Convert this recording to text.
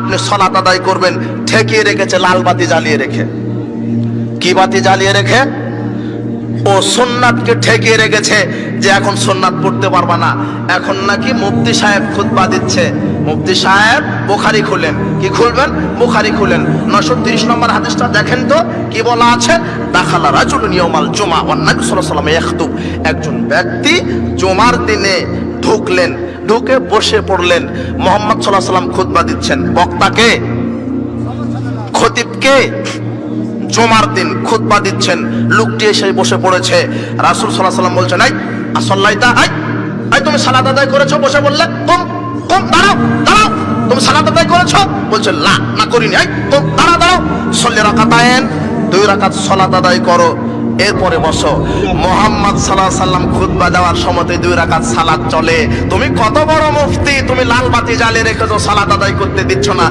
আপনি সালাত আদায় করবেন, ঠেকিয়ে রেখেছে লাল বাতি জ্বালিয়ে রেখে। কি বাতি জ্বালিয়ে রেখে? ও সুন্নাতকে ঠেকিয়ে রেখেছে যে এখন সুন্নাত পড়তে পারবা না। এখন নাকি মুফতি সাহেব খুতবা দিচ্ছে। মুফতি সাহেব বুখারী খুলেন। কি খুলবেন? বুখারী খুলেন। 930 নম্বর হাদিসটা দেখেন তো কি বলা আছে? দাখালা রাজুলুন ইয়াউমাল জুমআ ওয়ান নবী সাল্লাল্লাহু আলাইহি ওয়াসাল্লাম ইয়াখতুব। একজন ব্যক্তি জুমার দিনে ঢুকলেন, ঢুকে বসে পড়লেন। মুহাম্মদ সাল্লাল্লাহু আলাইহি ওয়াসাল্লাম খুতবা দিচ্ছেন। বক্তাকে, খতিবকে জুমার দিন খুতবা দিচ্ছেন। লোকটি এসে বসে পড়েছে। রাসূল সাল্লাল্লাহু আলাইহি ওয়াসাল্লাম বলছেন, আসল্লাইতা, তুমি সালাত আদায় করেছো? বসে বললে কুম কুম, দাঁড়াও দাঁড়াও, তুমি সালাত আদায় করেছো? বলছে না করিনি। কুম, দাঁড়াও দাঁড়াও, সল্লি রাকাতাইন, 2 রাকাত সালাত আদায় করো, এরপরে বসো। মুহাম্মদ সাল্লাল্লাহু আলাইহি ওয়াসাল্লাম খুতবা দেওয়ার সময় 2 রাকাত সালাত চলে। তুমি কত বড় মুফতি, তুমি লাল বাতি জ্বালিয়ে রেখেছো, সালাত আদায় করতে দিচ্ছ না।